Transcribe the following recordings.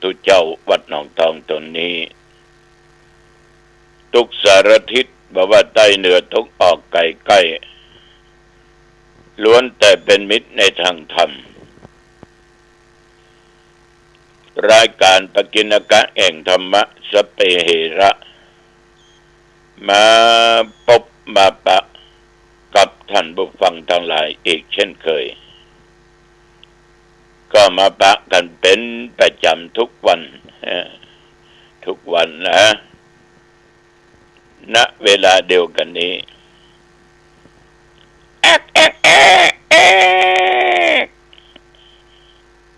ธุเจ้าวัดหนองทองตนนี้ทุกสารทิศบอกว่าใต้เหนือทุกออกไกลใกล้ล้วนแต่เป็นมิตรในทางธรรมรายการปกิณกะแห่งธรรมะสเปเหระมาพบมาปะกับท่านผู้ฟังทั้งหลายอีกเช่นเคยก็มาปะกันเป็นประจำทุกวันนะณเวลาเดียวกันนี้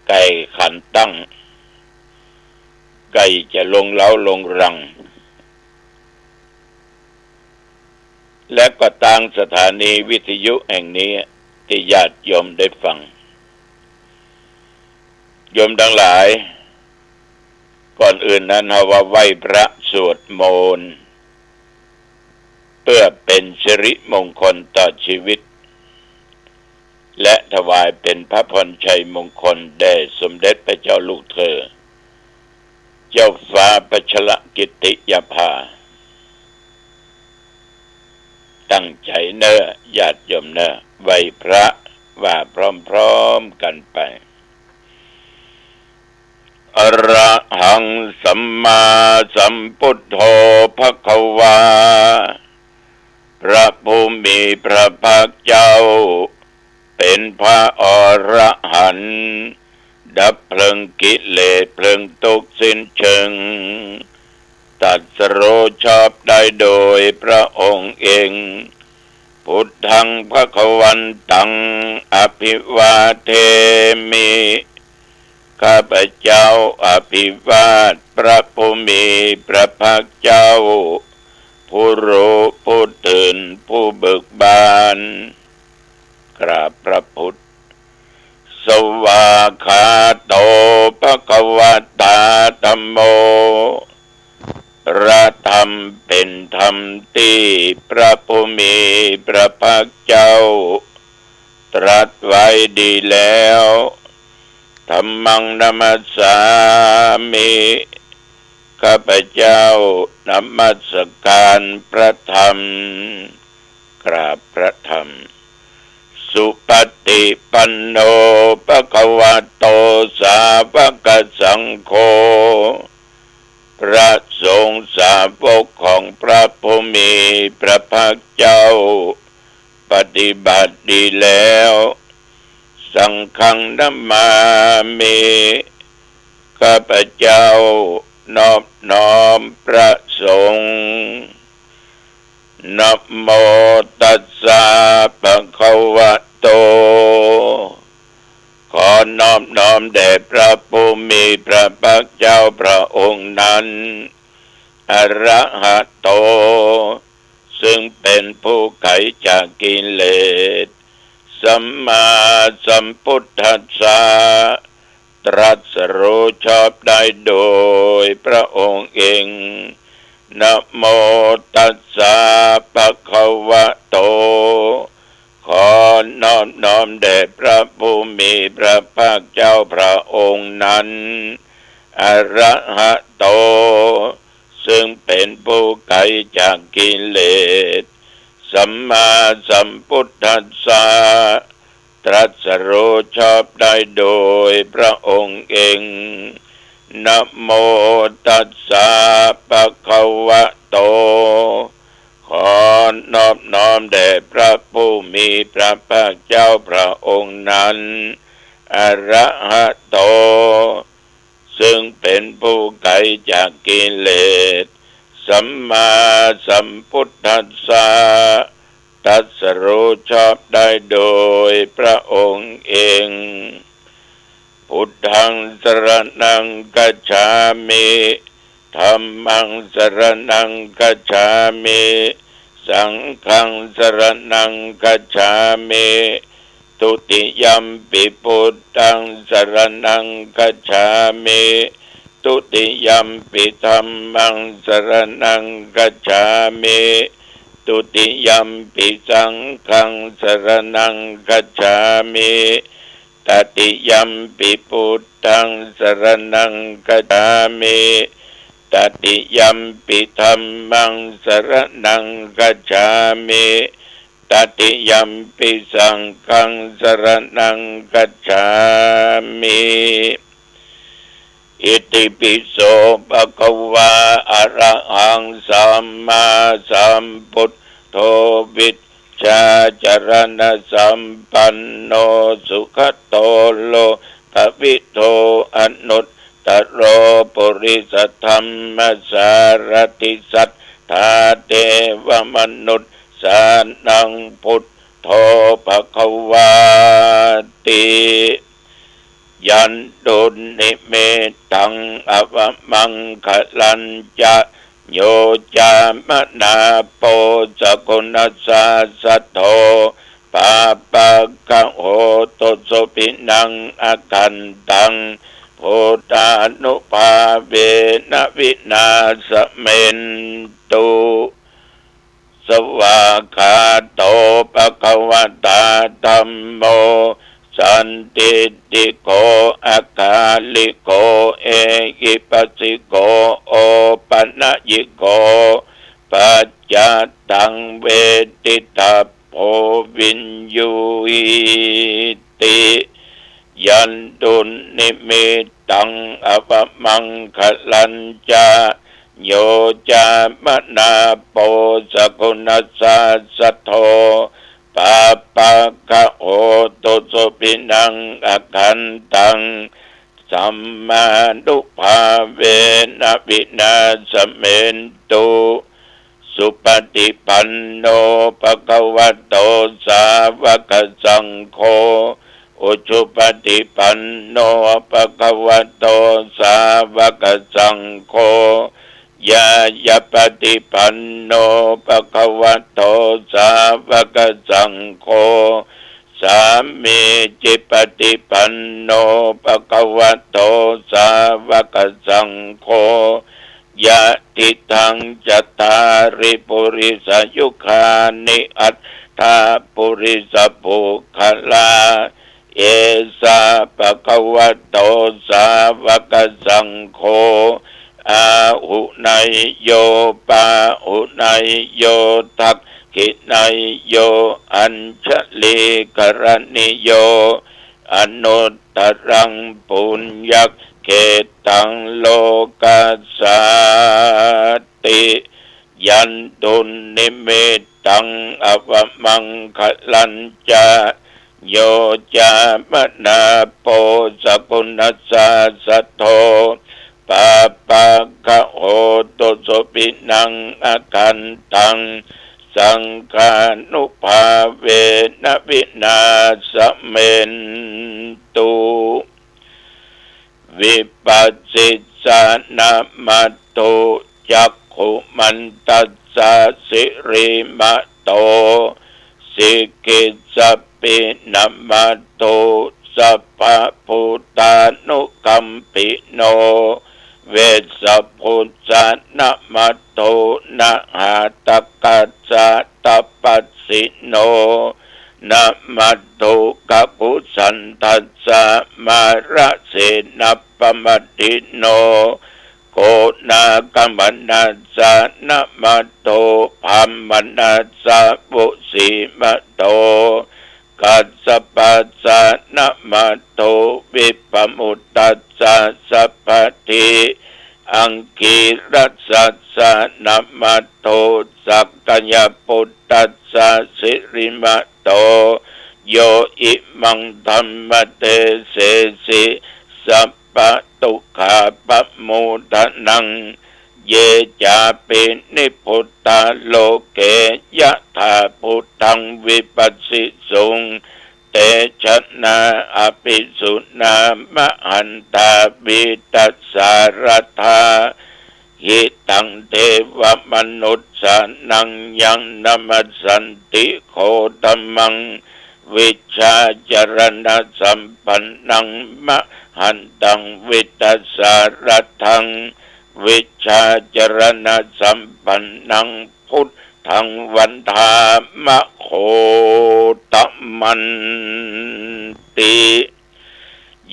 ไก่ขันตั้งไก่จะลงเล้าลงรังและก็ทางสถานีวิทยุแห่งนี้ที่ญาติโยมได้ฟังโยมทั้งหลายก่อนอื่นนั้นเราว่าไหว้พระสวดมนต์เพื่อเป็นสิริมงคลต่อชีวิตและถวายเป็นพระพรชัยมงคลแด่สมเด็จพระเจ้าลูกเธอเจ้าฟ้าพัชรกิติยภาตั้งใจเนอะญาติโยมเนอะไหว้พระว่าพร้อมๆกันไปอระหังสัมมาสัมพุทโธภควาพระผู้มีพระภาคเจ้าเป็นพระอรหันต์ดับเพลิงกิเลสเพลิงทุกข์สิ้นเชิงตรัสรู้ชอบได้โดยพระองค์เองพุทธังภควันตังอภิวาเทมิข้าพเจ้าอภิวาทพระผู้มีพระภาคเจ้าผู้รู้ผู้ตื่นผู้เบิกบานกราบพระพุทธสวากขาโตภควตาธัมโมพระธรรมเป็นธรรมที่พระผู้มีพระภาคเจ้าตรัสไว้ดีแล้วธัมมังนัมสสามิข้าพเจ้านมัสการพระธรรมกราบพระธรรมสุปฏิปันโนภควโตสาวกสังโฆพระสงฆ์สาวกของพระผู้มีพระภาคเจ้าปฏิบัติดีแล้วสังฆังนัมมามิข้าพเจ้านอบน้อมพระสงฆ์นะโมตัสสะภะคะวะโตขอนอบน้อมแด่พระผู้มีพระภาคเจ้าพระองค์นั้นอรหัตโตซึ่งเป็นผู้ไขจากกิเลสสัมมาสัมพุทธัสสะตรัสรู้ชอบได้โดยพระองค์เองนะโมตัสสะภะคะวะโตขอนอบน้อมแด่พระผู้มีพระภาคเจ้าพระองค์นั้นอรหัตโตซึ่งเป็นผู้ไกลจากกิเลสสัมมาสัมพุทธัสสะตรัสรู้ชอบได้โดยพระองค์เองนะโมตัสสะภะคะวะโตขอนอบน้อมแด่พระผู้มีพระภาคเจ้าพระองค์นั้นอรหัตโตซึ่งเป็นผู้ไกลจากกิเลสสัมมาสัมพุทธัสสะตรัสรู้ชอบได้โดยพระองค์เองพุทธังสรณังคัจฉามิธัมมังสรณังคัจฉามิสังฆังสรณังคัจฉามิทุติยัมปิพุทธังสรณังคัจฉามิทุติยัมปิธัมมังสรณังคัจฉามิทุติยัมปิสังฆังสรณังคัจฉามิ ท ตติยัมปิพุทธังสรณังคัจฉามิตติยัมปิธัมมังสรณังคัจฉามิตติยัมปิสังฆังสรณังคัจฉามิอิติปิโสภะคะวะอะระหังสัมมาสัมพุทโธวิชชาจรณะสัมปันโนสุขโตโลภวิโตอนุตตโรปุริสธรรมสารติสัทธาเทวมนุษย์สานังพุทโธภคะวาติยันตุนิเมตังอวมังคลัญจะโยจามนาโปสกุณสาสัทโธปาปะกะโหตุสุปินังอากันตังโพธานุภาเวนะวินาสเมนตุสวากขาโตภะคะวะตาธัมโมสันติติโกอาคาลิโกเอหิปัสสิโกโอปัญญิโกปัจจตังเวทิตาโพวินยูหิติยันตุนิมิตังอวมังคลัญจะโยจามนาโปสกุณสาสัทโธปาปะกะโหตุสุปินังอากันตังสัมมานุภาเวนะวินาสเมนตุสุปฏิปันโนภะคะวะโตสาวกสังโฆอุชุปฏิปันโนภะคะวะโตสาวกสังโฆยายาปฏิปันโนภะคะวะโตสาวกสังโฆสามีจิปฏิปันโนภะคะวะโตสาวกสังโฆยะติทังจัตตาริปุริสยุคานิอัตถาปุริสปุคลาเอสาภะคะวะโตสาวกสังโฆอาหุนายโยปาหุนายโยทักขินายโยอัญชลีกรณิโยอนุตตรังปุญญเขตังโลกัสสาติยันตุนิมิตังอวมังคลัญจะโยจามนาโปสกุณสาสัทโธปาปะกะโหตุสุปินังอากันตังสังฆานุภาเวนะวินาสเมนตุวิปัสสิสานามัตโตจักขุมันตัสสะสิริมัตโตสิกิสสปินามัตโตสัพพะพุทธานุกัมปิโนเวสสัพพุทธานะมัตโตนะหาตกัสสะตัปปัสสิโนนะมัตโตกัปปุสันทัสสะมาระเสนัปปมัตติโนโกนากัมมนัสสะนะมัตโตภัมมนัสสะปุสีมัตโตกัสสปัสสะนะมัตโตวิปมุตตัสสะสัพพทิอังคีรัสสัสสะนะมัตโตสักกัญญปุตตัสสะสิริมัตโตโยอิมังธัมมเตเสสิสัพพะตุขาปะโมทนังเยจาปินิพุตตาโลเกยะถาพุทธังวิปัสสิสุงเตชะนาอภิสุนามะหันตาบิตัสสารธาหิตังเทวมนุษย์สานังยังนมัสสันติโคตมังวิชาจรณะสัมปันนังมะหันตังวิตัสสารทังวิชาจรณะสัมปันนังพุทธังวันธามะโคตมันติ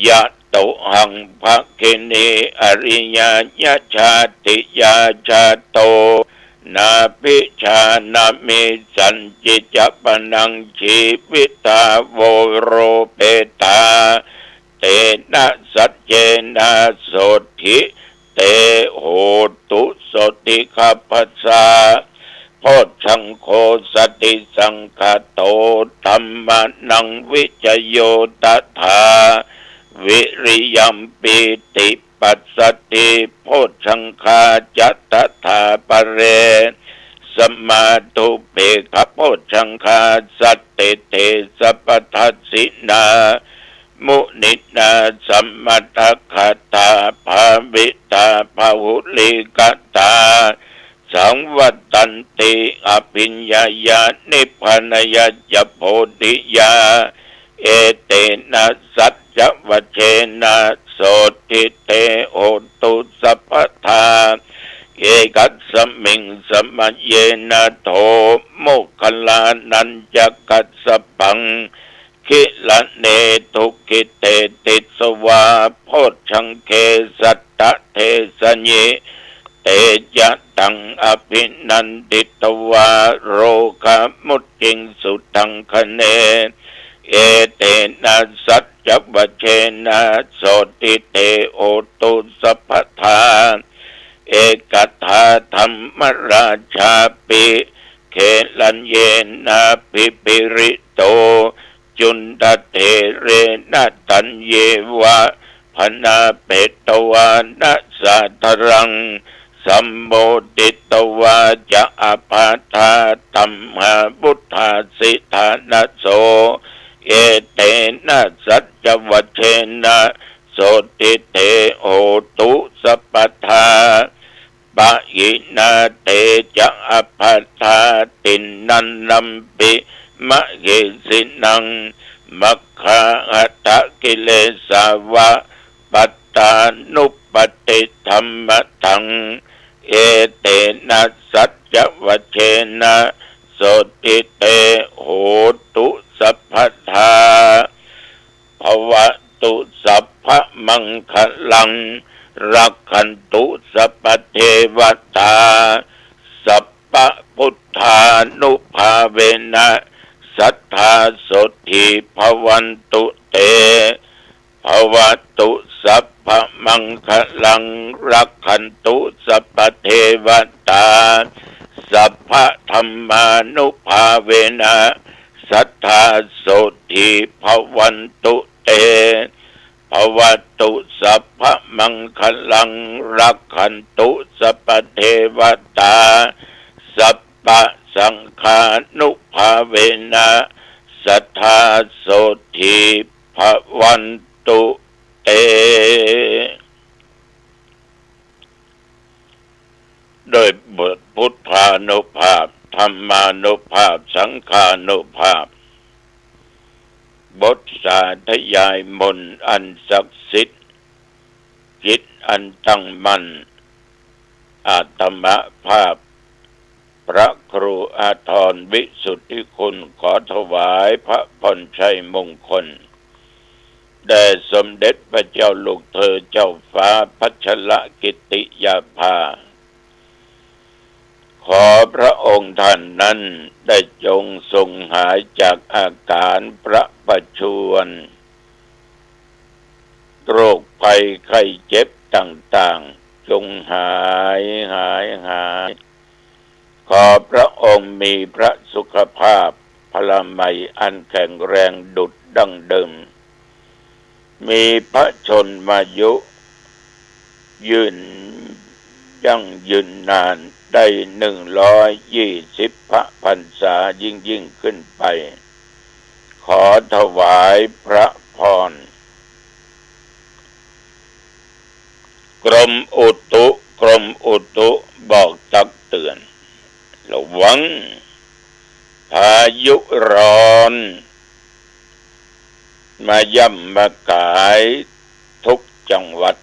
ยะโตหังภะเกเนอริยญาชาติยาชาโตนาภิชานามิสันจิจปนังชีวิตาโวโรเปตาเตนะสัจเจนะโสธิเตโหตุโสติขัพพสาโพชฌังโฆสติสังคโตธัมมานังวิจโยตถาวิริยัมปิติปัสสติโพชฌังคาจัตถาปเรสมาธุเปขโพชฌังคาสัตเตเตสัพพทัสสินามุนินาสัมมัตคตาภาวิตาภาหุลิกตาสังวัตตันติอภิญญายานิพพานายาจโพธิยาเอเตนะสัจจวัชเชนะโสติเตโอตุสัพพทาเอกัสสมิงสมัจเยนะโทโมคคัลลานัญจกัสสปังคิละเนทุกิเตติสวาโพชฌังเคสัตตะเทสญิเตจตังอภินันติตวาโรคามุตติงสุตังคเนเอเตนะสัจจวัชเชนะโสติเตโอตุสัพพทาเอกัตถาธรรมราชาปิเขลัญเยนะปิปิริโตจุนตเถเรนะตัญเยวะพนาเปตวานะสัทรังสัมโมติตวาจะอภาธาตัมหาบุทธาสิทานะโสเอเตนะสัจจวัชเชนะโสติเตโหตุสัพพทาปะหินาเตจะอภาธาตินนันนัมปิมะเกสินังมัคคาอัตตกิเลสาวะปัตตานุปติธัมมะทังเอเตนะสัจจวัชเชนะโสติเตโหตุสัพพทาภวตุสัพพมังคลังรักขันตุสัพพเทวตาสัพพพุทธานุภาเวนะสัทธาโสติภวันตุเตภวตุสัพพมังคลังรักขันตุสัพพเทวตาสัพพธัมมานุภาเวนะสัทธาโสติภวันตุเตภวตุสัพพมังคลังรักขันตุสัพพเทวตาสัพพสังฆานุภาเวนะสัทธาโสติภวันตุเตโดยบทพุทธานุภาพธรรมานุภาพสังฆานุภาพบทสาธยายมนต์อันศักดิ์สิทธิ์จิตอันตั้งมั่นอาตมภาพพระครูอาทรวิสุทธิคุณขอถวายพระพรชัยมงคลแด่สมเด็จพระเจ้าลูกเธอเจ้าฟ้าพัชรกิติยาภาขอพระองค์ท่านนั้นได้จงทรงหายจากอาการพระประชวรโรคภัยไข้เจ็บต่างๆจงหายขอพระองค์มีพระสุขภาพพลามัยอันแข็งแรงดุจดั้งเดิมมีพระชนมายุยืนยั่งยืนนานได้120 พระพรรษายิ่งขึ้นไปขอถวายพระพรกรมอุตุบอกตักเตือนระวังพายุร้อนมาย่ำมากายทุกจังหวัด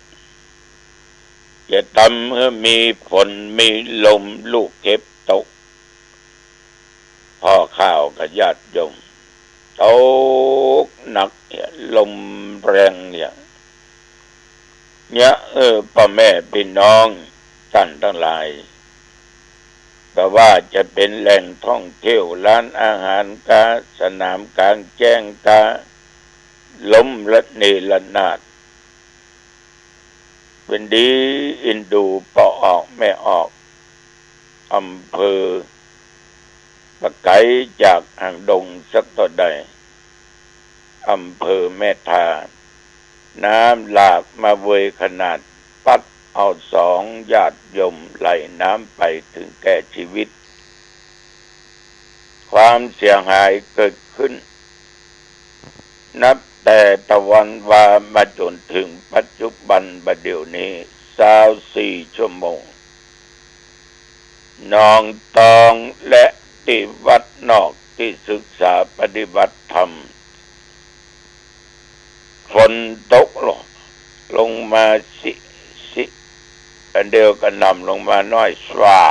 จะทำให้มีฝนมีลมลูกเห็บตกพ่อข้าวกับญาติโยม ตกหนักเนี่ยลมแรงเนี่ยพ่อแม่พี่น้องท่านทั้งหลายก็ว่าจะเป็นแหล่งท่องเที่ยวร้านอาหารกาสนามกลางแจ้งกาล้มละเนระนาดเป็นดีอินดูปอออกแม่ออกอำเภอปะไกจากอ่างดงสักต่อใดอำเภอแม่ทาน้ำหลากมาเวยขนาดปัดเอาสองญาติโยมไหลน้ำไปถึงแก่ชีวิตความเสียหายเกิดขึ้นนับแต่ตะวันวามาจนถึงปัจจุบันบัดเดี๋ยวนี้24 ชั่วโมงน้องตองและที่วัดนอกที่ศึกษาปฏิบัติธรรมฝนตกลงมาสิอันเดียวกันนำลงมาน้อยสวา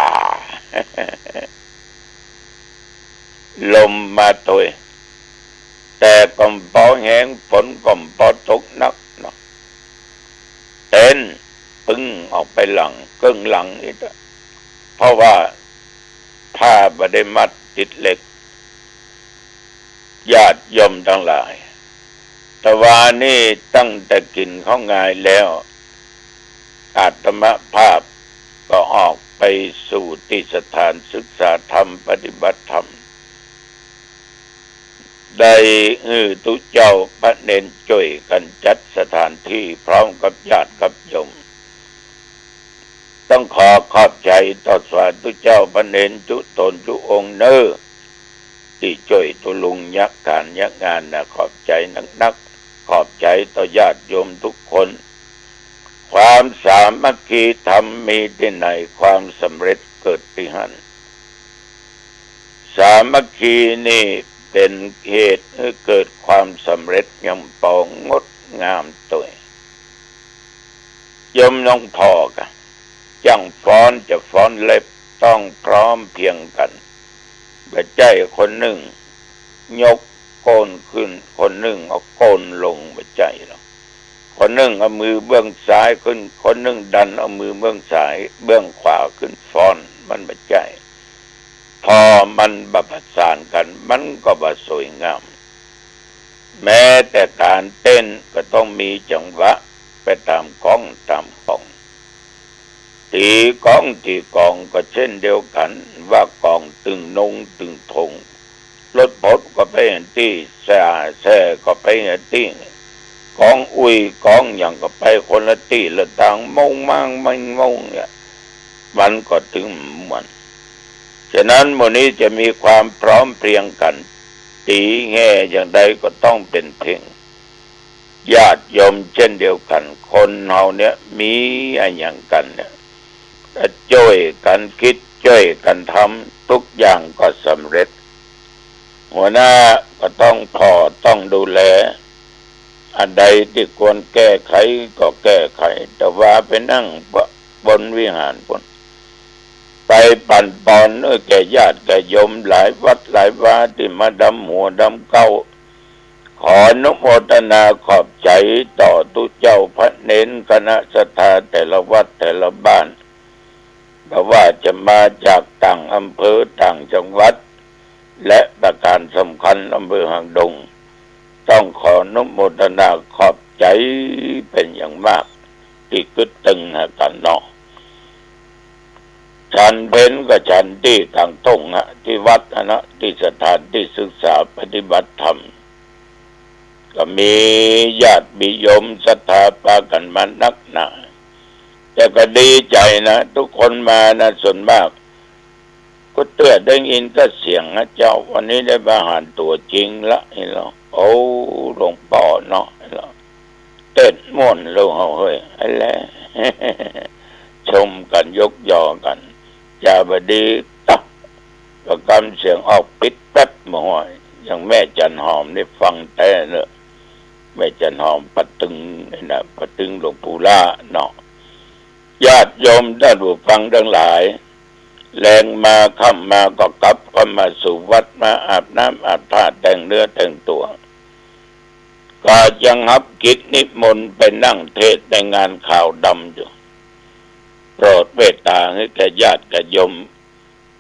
ลมมาตัวแต่กำปอแห้งฝนกำปอตกนักเนาะเต้นปึ้งออกไปหลังกึ่งหลังอีกเพราะว่าผ้าบไดมัดติดเหล็กญาติโยมทั้งหลายแต่ว่านี่ตั้งแต่กินข้าวงายแล้วอาตมภาพก็ออกไปสู่ที่สถานศึกษาธรรมปฏิบัติธรรมได้ตุเจ้าพระเนนช่วยกันจัดสถานที่พร้อมกับญาติกับโยมต้องขอบใจต่อสาธุเจ้าพระเนนจุตนจุองค์ที่ช่วยตุลุงยักการยักงานนะขอบใจนักขอบใจต่อญาติโยมทุกคนความสามัคคีธรรมมีที่ไหนความสำเร็จเกิดที่นั่นสามัคคีนี่เป็นเหตุให้เกิดความสำเร็จอย่างปองงดงามตัวยมน้องพอกันจังฟ้อนจะฟ้อนเล็บต้องพร้อมเพียงกันบ่ใจคนหนึ่งยกโกนขึ้นคนหนึ่งเอาโกนลงบ่ใจหรอกคนหนึ่งเอามือเบื้องซ้ายขึ้นคนหนึ่งดันเอามือเบื้องซ้ายเบื้องขวาขึ้นฟ้อนมันบ่ใจพอมันประสานกันมันก็บ่สวยงามแม้แต่การเต้นก็ต้องมีจังหวะไปตามก้องตามกองตีกองก็เช่นเดียวกันว่ากองตึงนงตึงทงรถพดก็ไปเห็นที่แซ่ก็ไปเห็นที่กองอุ้ยกองอย่างก็ไปคนละที่ละต่างมงมั่งมันงงเนี่ยมันก็ถึงมันฉะนั้นหมู่นี้จะมีความพร้อมเพรียงกันตีแง่อย่างใดก็ต้องเป็นเพ่งญาติโยมเช่นเดียวกันคนเฮาเนี่ยมีอะไรอย่างกันเนี่ยช่วยกันคิดช่วยกันทำทุกอย่างก็สำเร็จหัวหน้าก็ต้องดูแลอันใดที่ควรแก้ไขก็แก้ไขแต่ว่าไปนั่งบนวิหารบนไปปั่นปอนแก่ญาติแก่โยมหลายวัดหลายวาที่มาดำหัวดำเก้าขออนุโมทนาขอบใจต่อทุกเจ้าพระเนนคณะศรัทธาแต่ละวัดแต่ละบ้านไม่ว่าจะมาจากต่างอำเภอต่างจังหวัดและประการสำคัญอำเภอหางดงต้องขออนุโมทนาขอบใจเป็นอย่างมากที่กึศตึงหากันเนาะฉันเพ็ญก็ฉันที่ต่างตงที่วัดนะที่สถานที่ศึกษาปฏิบัติธรรมก็มีญาติบิยมศรัทธาปากันมานักหนาแต่ก็ดีใจนะทุกคนมานะส่วนมากก็เตือนได้ยินก็เสียงนะเจ้าวันนี้ได้มาหารตัวจริงละไอ้เราโอ้หลวงพ่อเนาะไอ้เราเต้นม่วนเราเฮ้ยไอ้แหละชมกันยกยอกันจาบดีตักก็กำเสียงออกปิดแป๊บมาห้อยอย่างแม่จันหอมได้ฟังแต่เนอะแม่จันหอมปะตึงนี่นะปะตึงหลวงปู่ล่าเนาะญาติโยมได้ดูฟังทั้งหลาย แรงมาค่ำมาก็กลับก็มาสู่วัดมาอาบน้ำอาบท่าแต่งเนื้อแต่งตัวก็ยังรับกิจนิมนต์ไปนั่งเทศน์ในงานข่าวดำอยู่โปรดเมตตาให้แก่ญาติแก่โยม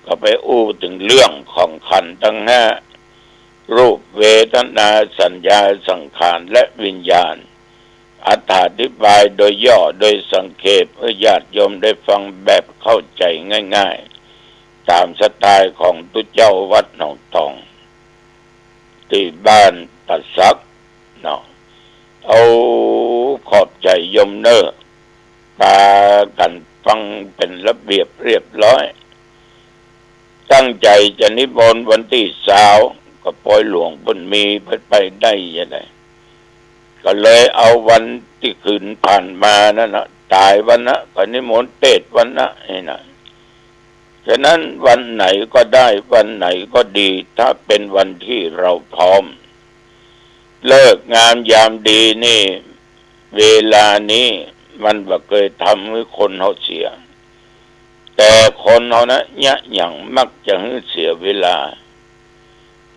ก็ไปอู้ถึงเรื่องของขันธ์ทั้งห้ารูปเวทนาสัญญาสังขารและวิญญาณอธิบายโดยย่อโดยสังเขปให้ญาติโยมได้ฟังแบบเข้าใจง่ายๆตามสไตล์ของตุเจ้าวัดหนองทองที่บ้านปัสสักเนาะเอาขอบใจโยมเนอปากันฟังเป็นระเบียบเรียบร้อยตั้งใจจะนิมนต์วันที่20ก็ปล่อยหลวงบนมีไปได้ยังไงก็เลยเอาวันที่คืนผ่านมานั่นนะตายวันนะก็นิมนต์เทศน์วันนะนี่นะฉะนั้นวันไหนก็ได้วันไหนก็ดีถ้าเป็นวันที่เราพร้อมเลิกงามยามดีนี่เวลานี้มันบ่เคยทำให้คนเขาเสียแต่คนเขานะยะหยั่งมักจะให้เสียเวลา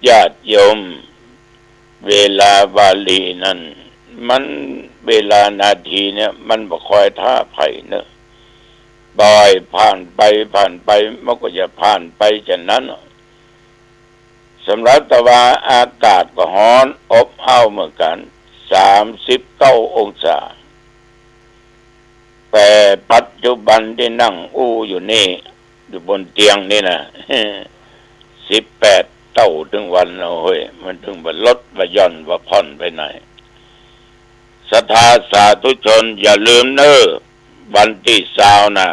ญาติโยมเวลาบาลีนั้นมันเวลานาทีเนี่ยมันบ่ค่อยท่าไผ่เนอะบ่อยผ่านไปมันก็จะผ่านไปฉะนั้นสำหรับตะวันอากาศก็ร้อนอบอ้าวเหมือนกัน39 องศาแต่ปัจจุบันที่นั่งอู้อยู่นี่อยู่บนเตียงนี่นะ18 เท่าถึงวันเอาเฮ้ยมันถึงบ่ลดบ่หย่อนบ่ผ่อนไปไหนศรัทธาสาธุชนอย่าลืมเนอะวันที่20นะ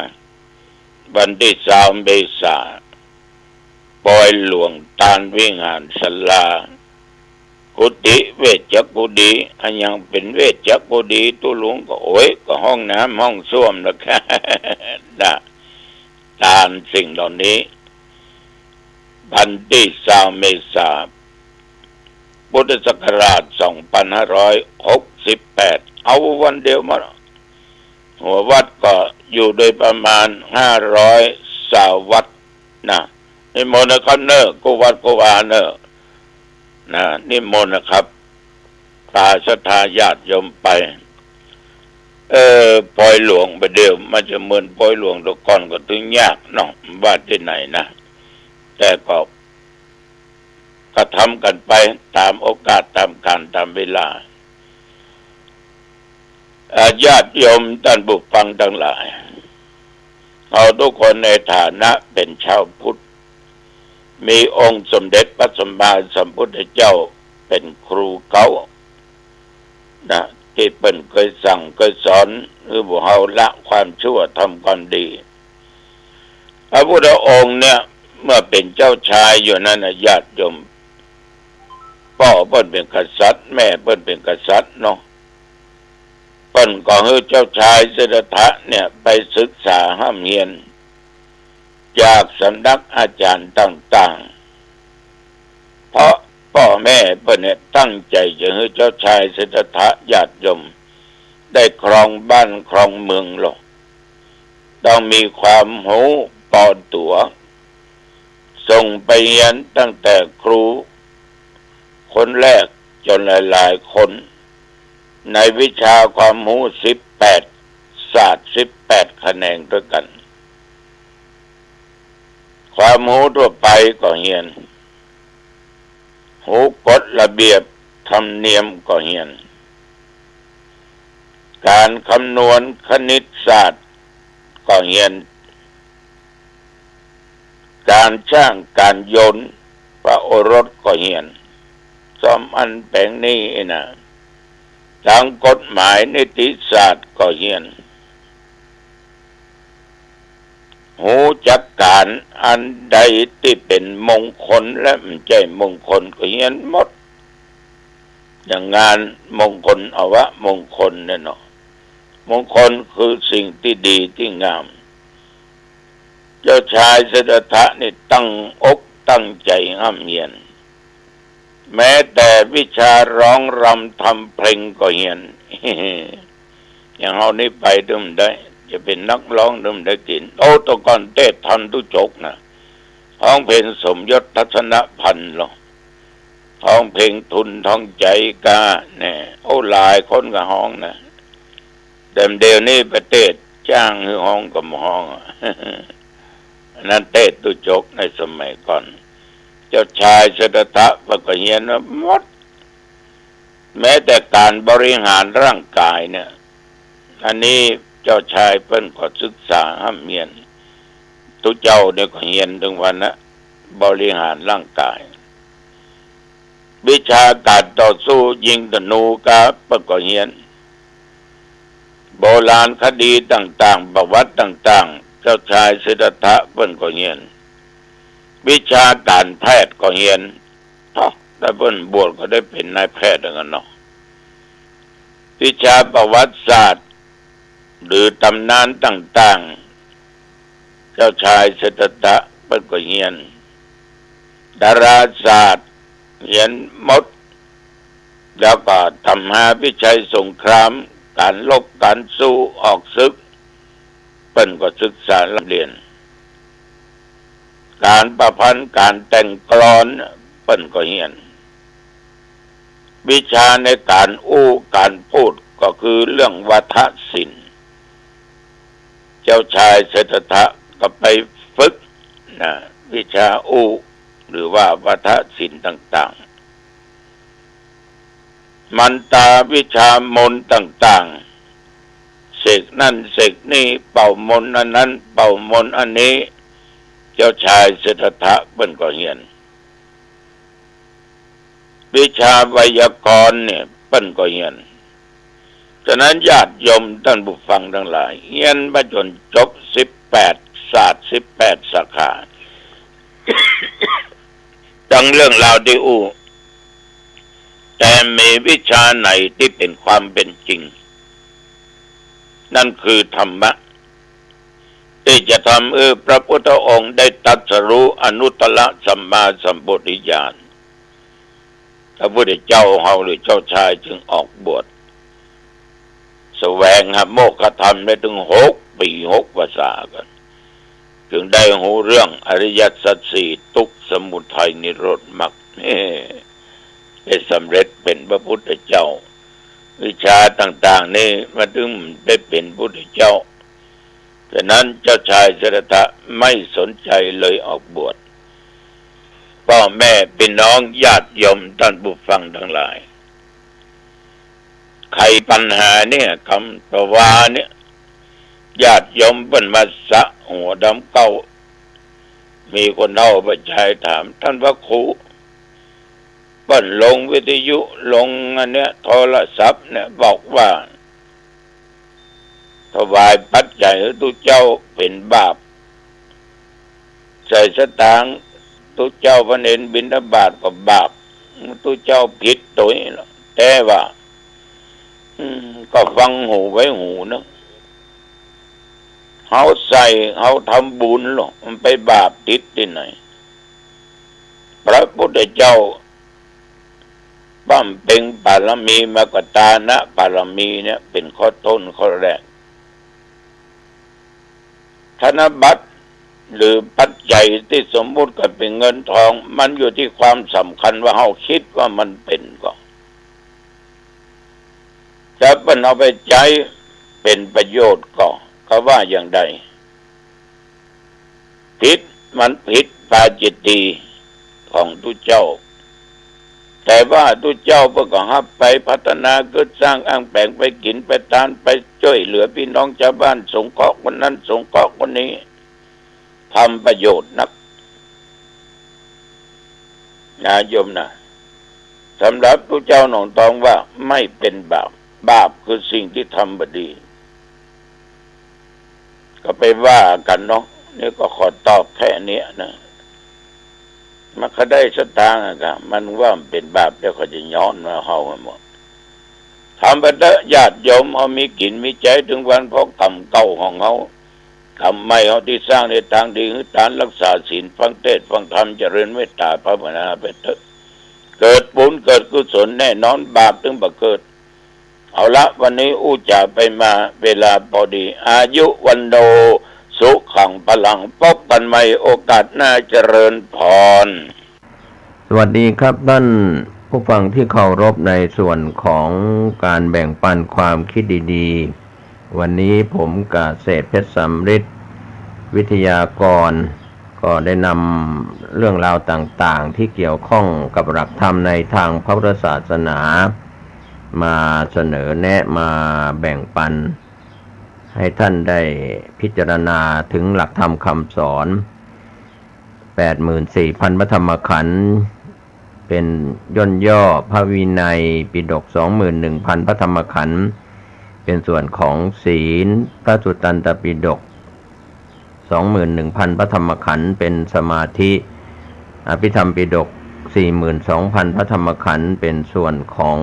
วันที่20 เมษายนปอยหลวงตาลวิหารศาลากุฏิเวชกุฏิอันยังเป็นเวชกุฏิตุหลวงก็โอ้ยก็ห้องน้ำห้องส้วมนะคะนะตามสิ่งเหล่านี้วันที่20 เมษายนพุทธศักราช2568เอาวันเดียวมาหัววัดก็อยู่โดยประมาณ500 สาววัดนะนิมนต์นะครับเนอะกูวัดกูวาเนอะนะนิมนต์นะครับพาศรัทธาญาติโยมไปปอยหลวงไปเดียวมันจะเหมือนปอยหลวงทุกคนก็ถึงยากเนาะว่าที่ไหนนะแต่ก็ทำกันไปตามโอกาสตามการตามเวลาญาติโยมท่านผู้ฟังทั้งหลายเราทุกคนในฐานะเป็นชาวพุทธมีองค์สมเด็จพระสัมมาสัมพุทธเจ้าเป็นครูเก่านะที่เป็นเคยสั่งเคยสอนคือบุเฮาละความชั่วทำความดีพระพุทธองค์เนี่ยเมื่อเป็นเจ้าชายอยู่นั้นญาติโยมพ่อเพิ่นเป็นกษัตริย์แม่เพิ่นเป็นกษัตริย์เนาะเพิ่นก็ให้เจ้าชายสิทธัตถะเนี่ยไปศึกษาห้ามเรียนจากสำนักอาจารย์ต่างๆเพราะพ่อแม่เพิ่นเนี่ยตั้งใจจะให้เจ้าชายสิทธัตถะญาติโยมได้ครองบ้านครองเมืองหรอกต้องมีความรู้ปอตัวส่งไปเรียนตั้งแต่ครูคนแรกจนหลายๆคนในวิชาความรู้18 ศาสตร์18 แขนงด้วยกันความรู้ทั่วไปก็เรียนหูกฎระเบียบธรรมเนียมก็เรียนการคำนวณคณิตศาสตร์ก็เรียนการช่างการยนต์พระโอรสก็เรียนซ่อมอันแปลงนี้นะทางกฎหมายนิติศาสตร์ก็เรียนหูจักการอันใดที่เป็นมงคลและไม่ใช่มงคลก็เรียนหมดอย่างงานมงคลอวะมงคลเนี่ยเนาะมงคลคือสิ่งที่ดีที่งามเจ้าชายสิทธัตถะนี่ตั้งอกตั้งใจห้ามเรียนแม้แต่วิชาร้องรำทำเพลงก็เรียนอย่างเฮานี่ไปดึมได้ จะเป็นนักร้องดื่มได้กินโอ้ตะก่อนเต้ทันตุจกนะห้องเพลงสมยศทัศนพันธ์หรอห้องเพลงทุนท้องใจกาเนี่ยโอ้หลายคนกับห้องนะแต่เดี๋ยวนี้ประเทศจ้างให้ห้องกับห้องนั่นเต้ตุจกในสมัยก่อนเจ้าชายสิทธัตถะปก็เห็นว่าหมดแม้แต่การบริหารร่างกายเนี่ยอันนี้เจ้าชายเพิ่นก็ศึกษาห้ามเมียนตุเจ้าเนี่ยก็เห็นถึงวันนะบริหารร่างกายวิชาการต่อสู้ยิงธนูกาปก็เห็นโบราณคดีต่างๆประวัติต่างๆเจ้าชายสิทธัตถะเพิ่นก็เห็นวิชาการแพทย์ก็เห็นแต่เพิ่นบวชก็ได้เป็นนายแพทย์กันเนาะวิชาประวัติศาสตร์หรือตำนานต่างๆเจ้าชายสิทธัตถะเพิ่นก็เห็นดาราศาสตร์เห็นหมดแล้วก็ทำหาวิชัยสงครามการลบการสู้ออกศึกเพิ่นก็ศึกษาเรียนการประพันธ์การแต่งกลอนเพิ่นก็เรียนวิชาในการการพูดก็คือเรื่องวาทศิลป์เจ้าชายสิทธัตถะก็ไปฝึกนะวิชาหรือว่าวาทศิลป์ต่างๆมันตาวิชามนต์ต่างๆเสกนั่นเสกนี่เป่ามนต์อันนั้นเป่ามนต์อันนี้เจ้าชายสิทธัตถะเพิ่นก็เรียนวิชาไวยากรณ์เนี่ยเพิ่นก็เรียนฉะนั้นญาติโยมท่านผู้ฟังทั้งหลายเรียนมาจนจบ18ศาสตร์18สาขาจังเรื่องราวที่แต่มีวิชาไหนที่เป็นความเป็นจริงนั่นคือธรรมะที่จะทำพระพุทธองค์ได้ตรัสรู้อนุตตรสัมมาสัมโพธิญาณพระพุทธเจ้าเฮาหรือเจ้าชายจึงออกบวชแสวงหาโมกขธรรมได้ถึง6 ปี6 ภาษากันจึงได้หูเรื่องอริยสัจสี่ทุกข์สมุทัยนิโรธมรรคได้สำเร็จเป็นพระพุทธเจ้าวิชาต่างๆนี่มาถึงได้เป็นพุทธเจ้าฉะนั้นเจ้าชายสิทธัตถะไม่สนใจเลยออกบวชพ่อแม่พี่น้องญาติโยมท่านผู้ฟังทั้งหลายใครปัญหาเนี่ยคำประวาเนี่ยญาติโยมเพิ่นมาสะหัวดำเก้ามีคนเฒ่าไปชายถามท่านพระครูเปิ้นลงวิทยุลงอันเนี้ยโทรศัพท์เนี่ยบอกว่าถวายปัจจัยให้ทุกเจ้าเป็นบาปใส่สตางค์ทุกเจ้าพระเนรบิณฑบาตก็บาปทุกเจ้าผิดตัวนี้หรอกแต่ว่าก็ฟังหูไว้หูนะเขาใส่เขาทำบุญหรอกมันไปบาปติดที่ไหนพระพุทธเจ้าบั้มเพ็งบารมีมกตานะบารมีเนี่ยเป็นข้อต้นข้อแรกธนบัตรหรือปัจจัยที่สมมุติก็เป็นเงินทองมันอยู่ที่ความสำคัญว่าเราคิดว่ามันเป็นก็จะเป็นเอาไปใช้เป็นประโยชน์ก็เขาว่าอย่างใดผิดมันผิดปาจิตติของทุกเจ้าแต่ว่าทุกเจ้าก็หับไปพัฒนาเกิดสร้างอ้างแปลงไปกินไปทานไปช่วยเหลือพี่น้องชาวบ้านสงเคราะห์คนนั้นสงเคราะห์คนนี้ทำประโยชน์นักโยมนะสำหรับทุกเจ้าหนองตองว่าไม่เป็นบาปคือสิ่งที่ทำบดีก็ไปว่ากันเนาะนี่ก็ขอตอบแค่นี้นะมันก็ได้สตางค์อะมันว่ามันเป็นบาปแล้วก็จะย้อนมาเฮาหมดทำไปเถอะญาติโยมเอามีกินมีใจถึงวันเพราะกรรมเก่าของเขากรรมใหม่เขาที่สร้างในทางดีคือการรักษาศีลฟังเทศน์ฟังธรรมเจริญเมตตาภาวนาไปเถอะเกิดบุญเกิดกุศลแน่นอนบาปถึงบ่เกิด เอาละวันนี้อู้จะไปมาเวลาพอดีอายุวันโดสุขังพลังพบกันใหม่โอกาสหน้าเจริญพรสวัสดีครับท่านผู้ฟังที่เคารพในส่วนของการแบ่งปันความคิดดีๆวันนี้ผมกเกษตรเพชรสำริดวิทยากรก็ได้นำเรื่องราวต่างๆที่เกี่ยวข้องกับหลักธรรมในทางพระพุทธศาสนามาเสนอแนะมาแบ่งปันให้ท่านได้พิจารณาถึงหลักธรรมคำสอน 84,000 พระธรรมขันธ์เป็นย่นย่อพระวินัยปิฎก 21,000 พระธรรมขันธ์เป็นส่วนของศีลพระสุตตันตปิฎก 21,000 พระธรรมขันธ์เป็นสมาธิอภิธรรมปิฎก 42,000 พระธรรมขันธ์เป็นส่วนของ